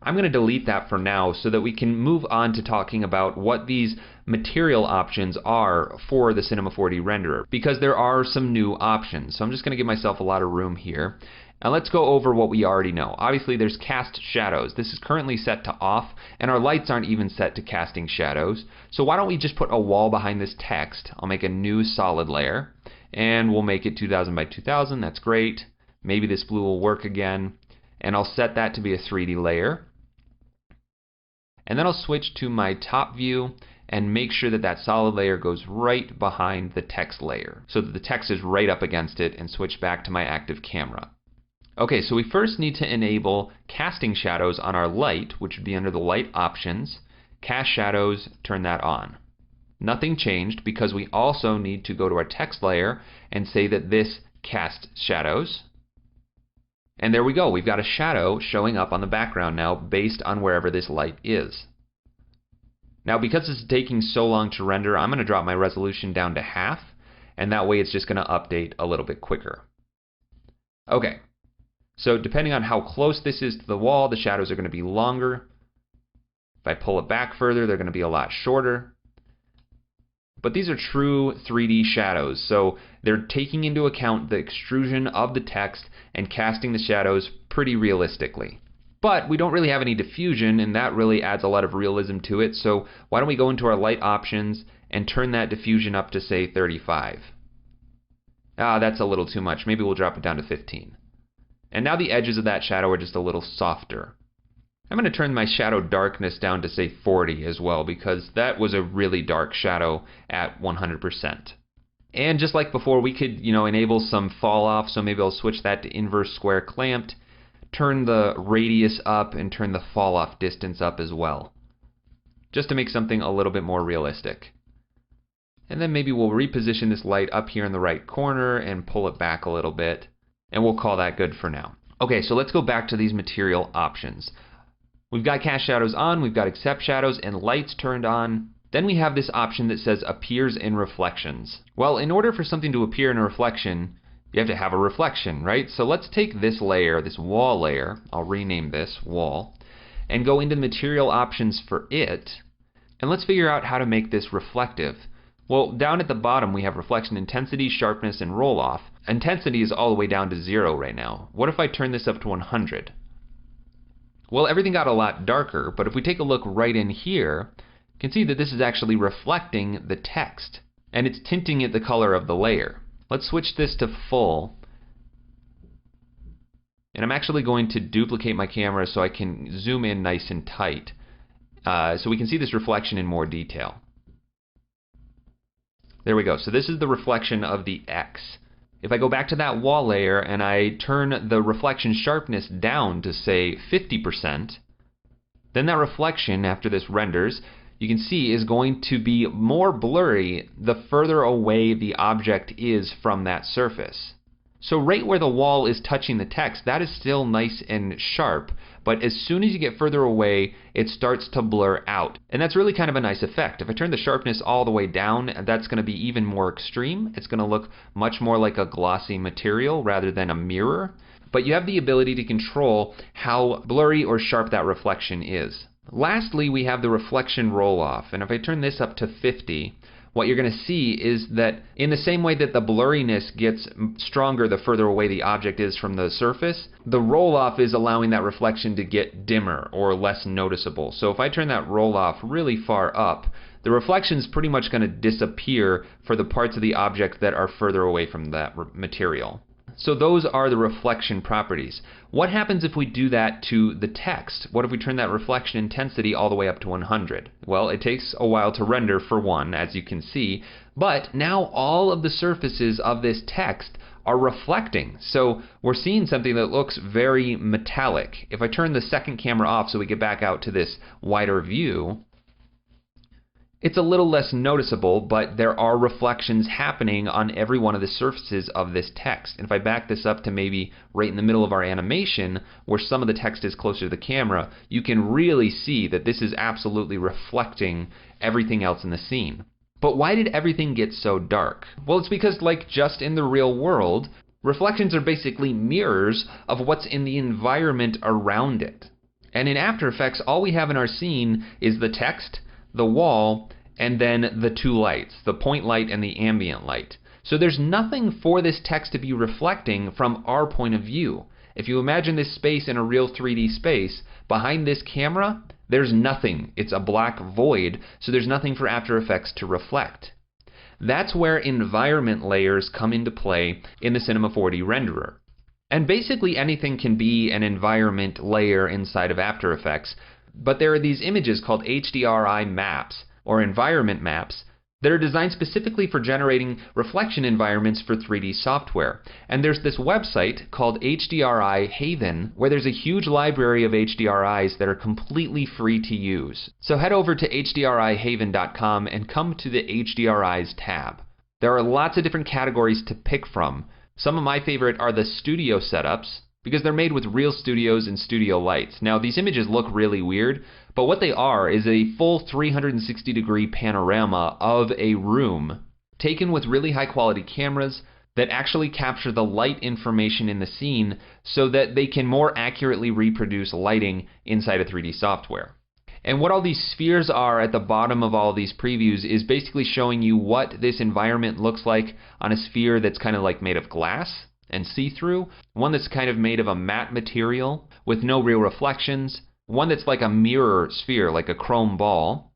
I'm going to delete that for now so that we can move on to talking about what these material options are for the Cinema 4D renderer, because there are some new options. So I'm just going to give myself a lot of room here. And let's go over what we already know. Obviously there's cast shadows. This is currently set to off, and our lights aren't even set to casting shadows. So why don't we just put a wall behind this text. I'll make a new solid layer, and we'll make it 2000 by 2000. That's great. Maybe this blue will work again. And I'll set that to be a 3D layer. And then I'll switch to my top view and make sure that that solid layer goes right behind the text layer so that the text is right up against it, and switch back to my active camera. Okay, so we first need to enable casting shadows on our light, which would be under the light options. Cast shadows, turn that on. Nothing changed because we also need to go to our text layer and say that this casts shadows. And there we go, we've got a shadow showing up on the background now based on wherever this light is. Now because it's taking so long to render, I'm going to drop my resolution down to half, and that way it's just going to update a little bit quicker. Okay, so depending on how close this is to the wall, the shadows are going to be longer. If I pull it back further, they're going to be a lot shorter. But these are true 3D shadows, so they're taking into account the extrusion of the text and casting the shadows pretty realistically. But we don't really have any diffusion, and that really adds a lot of realism to it, so why don't we go into our light options and turn that diffusion up to, say, 35. That's a little too much. Maybe we'll drop it down to 15. And now the edges of that shadow are just a little softer. I'm going to turn my shadow darkness down to, say, 40 as well, because that was a really dark shadow at 100%. And just like before, we could, enable some fall off, so maybe I'll switch that to inverse square clamped, turn the radius up, and turn the fall off distance up as well, just to make something a little bit more realistic. And then maybe we'll reposition this light up here in the right corner and pull it back a little bit, and we'll call that good for now. Okay, so let's go back to these material options. We've got cast shadows on, we've got accept shadows, and lights turned on. Then we have this option that says appears in reflections. Well, in order for something to appear in a reflection, you have to have a reflection, right? So let's take this layer, this wall layer, I'll rename this wall, and go into the material options for it, and let's figure out how to make this reflective. Well, down at the bottom we have reflection intensity, sharpness, and roll off. Intensity is all the way down to 0 right now. What if I turn this up to 100? Well, everything got a lot darker, but if we take a look right in here, you can see that this is actually reflecting the text, and it's tinting it the color of the layer. Let's switch this to full, and I'm actually going to duplicate my camera so I can zoom in nice and tight, so we can see this reflection in more detail. There we go, so this is the reflection of the X. If I go back to that wall layer and I turn the reflection sharpness down to, say, 50%, then that reflection, after this renders, you can see is going to be more blurry the further away the object is from that surface. So right where the wall is touching the text, that is still nice and sharp, but as soon as you get further away, it starts to blur out. And that's really kind of a nice effect. If I turn the sharpness all the way down, that's going to be even more extreme. It's going to look much more like a glossy material rather than a mirror. But you have the ability to control how blurry or sharp that reflection is. Lastly, we have the reflection roll-off, and if I turn this up to 50, what you're going to see is that in the same way that the blurriness gets stronger the further away the object is from the surface, the roll-off is allowing that reflection to get dimmer or less noticeable. So if I turn that roll-off really far up, the reflection is pretty much going to disappear for the parts of the object that are further away from that material. So those are the reflection properties. What happens if we do that to the text? What if we turn that reflection intensity all the way up to 100? Well, it takes a while to render for one, as you can see, but now all of the surfaces of this text are reflecting. So we're seeing something that looks very metallic. If I turn the second camera off so we get back out to this wider view, it's a little less noticeable, but there are reflections happening on every one of the surfaces of this text. And if I back this up to maybe right in the middle of our animation, where some of the text is closer to the camera, you can really see that this is absolutely reflecting everything else in the scene. But why did everything get so dark? Well, it's because, like just in the real world, reflections are basically mirrors of what's in the environment around it. And in After Effects, all we have in our scene is the text, the wall, and then the two lights, the point light and the ambient light. So there's nothing for this text to be reflecting from our point of view. If you imagine this space in a real 3D space, behind this camera, there's nothing. It's a black void, so there's nothing for After Effects to reflect. That's where environment layers come into play in the Cinema 4D renderer. And basically anything can be an environment layer inside of After Effects, but there are these images called HDRI maps, or environment maps, that are designed specifically for generating reflection environments for 3D software. And there's this website called HDRI Haven, where there's a huge library of HDRIs that are completely free to use. So head over to hdrihaven.com and come to the HDRIs tab. There are lots of different categories to pick from. Some of my favorite are the studio setups, because they're made with real studios and studio lights. Now, these images look really weird, but what they are is a full 360-degree panorama of a room taken with really high-quality cameras that actually capture the light information in the scene so that they can more accurately reproduce lighting inside of 3D software. And what all these spheres are at the bottom of all these previews is basically showing you what this environment looks like on a sphere that's kind of like made of glass and see-through, one that's kind of made of a matte material with no real reflections, one that's like a mirror sphere, like a chrome ball,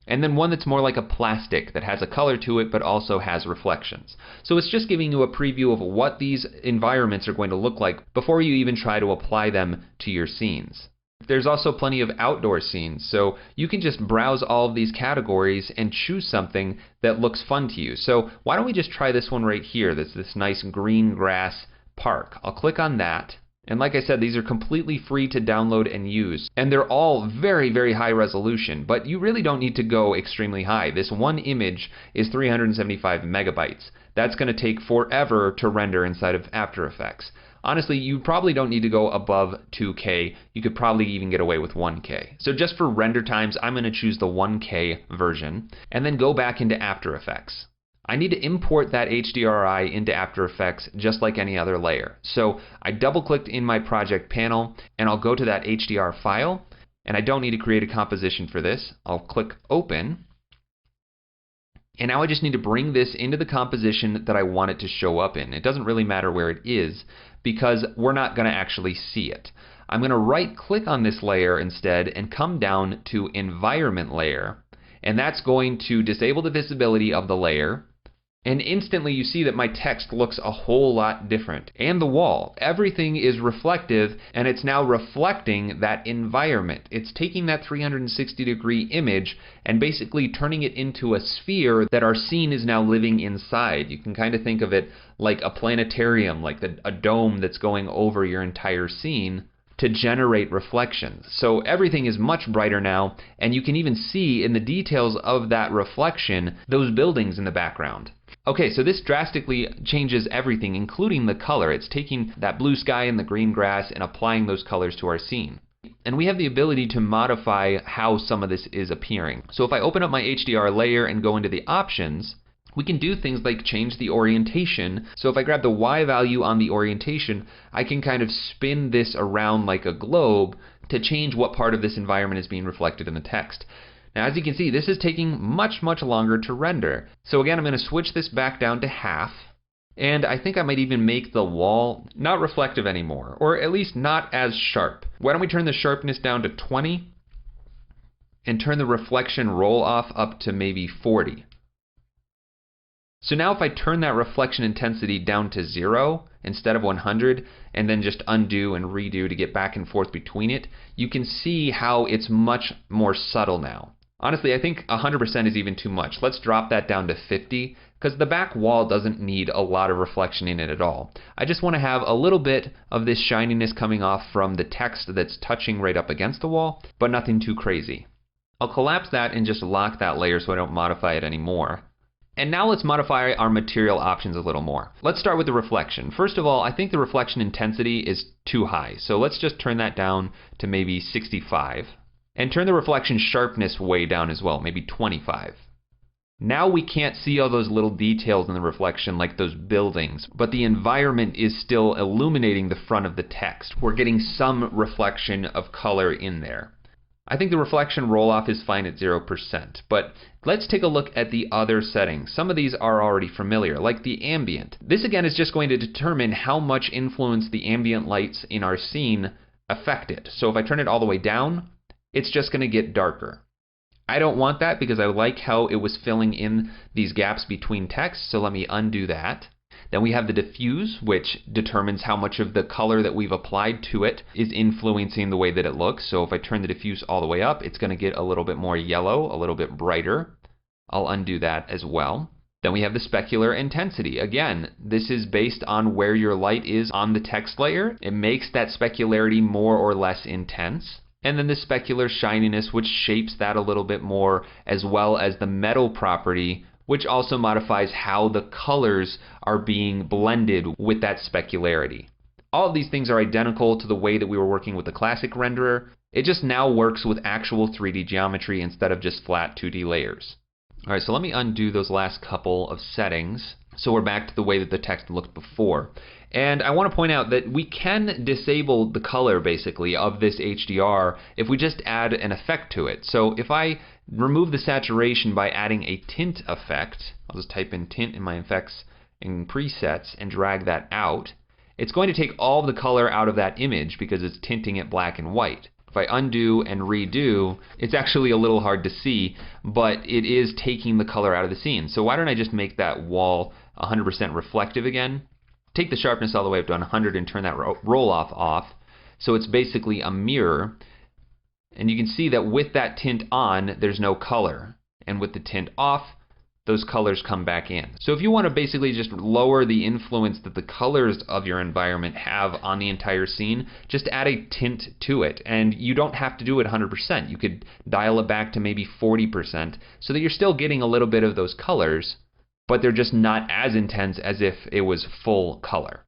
and then one that's more like a plastic that has a color to it but also has reflections. So it's just giving you a preview of what these environments are going to look like before you even try to apply them to your scenes. There's also plenty of outdoor scenes, so you can just browse all of these categories and choose something that looks fun to you. So why don't we just try this one right here? That's this nice green grass park. I'll click on that. And like I said, these are completely free to download and use. And they're all very, very high resolution, but you really don't need to go extremely high. This one image is 375 megabytes. That's going to take forever to render inside of After Effects. Honestly, you probably don't need to go above 2K. You could probably even get away with 1K. So just for render times, I'm going to choose the 1K version and then go back into After Effects. I need to import that HDRI into After Effects just like any other layer. So I double-clicked in my project panel and I'll go to that HDR file, and I don't need to create a composition for this. I'll click Open. And now I just need to bring this into the composition that I want it to show up in. It doesn't really matter where it is because we're not going to actually see it. I'm going to right-click on this layer instead and come down to Environment Layer. And that's going to disable the visibility of the layer. And instantly you see that my text looks a whole lot different. And the wall. Everything is reflective, and it's now reflecting that environment. It's taking that 360-degree image and basically turning it into a sphere that our scene is now living inside. You can kind of think of it like a planetarium, like a dome that's going over your entire scene to generate reflections. So everything is much brighter now, and you can even see in the details of that reflection those buildings in the background. Okay, so this drastically changes everything, including the color. It's taking that blue sky and the green grass and applying those colors to our scene. And we have the ability to modify how some of this is appearing. So if I open up my HDR layer and go into the options, we can do things like change the orientation. So if I grab the Y value on the orientation, I can kind of spin this around like a globe to change what part of this environment is being reflected in the text. Now, as you can see, this is taking much, much longer to render. So again, I'm going to switch this back down to half. And I think I might even make the wall not reflective anymore, or at least not as sharp. Why don't we turn the sharpness down to 20 and turn the reflection roll off up to maybe 40. So now if I turn that reflection intensity down to 0 instead of 100 and then just undo and redo to get back and forth between it, you can see how it's much more subtle now. Honestly, I think 100% is even too much. Let's drop that down to 50 because the back wall doesn't need a lot of reflection in it at all. I just want to have a little bit of this shininess coming off from the text that's touching right up against the wall, but nothing too crazy. I'll collapse that and just lock that layer so I don't modify it anymore. And now let's modify our material options a little more. Let's start with the reflection. First of all, I think the reflection intensity is too high. So let's just turn that down to maybe 65. And turn the reflection sharpness way down as well, maybe 25. Now we can't see all those little details in the reflection like those buildings, but the environment is still illuminating the front of the text. We're getting some reflection of color in there. I think the reflection roll-off is fine at 0%, but let's take a look at the other settings. Some of these are already familiar, like the ambient. This again is just going to determine how much influence the ambient lights in our scene affect it. So if I turn it all the way down, it's just going to get darker. I don't want that because I like how it was filling in these gaps between text, so let me undo that. Then we have the diffuse, which determines how much of the color that we've applied to it is influencing the way that it looks. So if I turn the diffuse all the way up, it's going to get a little bit more yellow, a little bit brighter. I'll undo that as well. Then we have the specular intensity. Again, this is based on where your light is on the text layer. It makes that specularity more or less intense. And then the specular shininess, which shapes that a little bit more, as well as the metal property, which also modifies how the colors are being blended with that specularity. All of these things are identical to the way that we were working with the classic renderer. It just now works with actual 3D geometry instead of just flat 2D layers. All right, so let me undo those last couple of settings. So we're back to the way that the text looked before. And I want to point out that we can disable the color, basically, of this HDR if we just add an effect to it. So if I remove the saturation by adding a tint effect, I'll just type in tint in my effects in presets and drag that out, it's going to take all the color out of that image because it's tinting it black and white. If I undo and redo, it's actually a little hard to see, but it is taking the color out of the scene. So why don't I just make that wall 100% reflective again? Take the sharpness all the way up to 100 and turn that roll-off off. So it's basically a mirror. And you can see that with that tint on, there's no color. And with the tint off, those colors come back in. So if you want to basically just lower the influence that the colors of your environment have on the entire scene, just add a tint to it. And you don't have to do it 100%. You could dial it back to maybe 40% so that you're still getting a little bit of those colors, but they're just not as intense as if it was full color.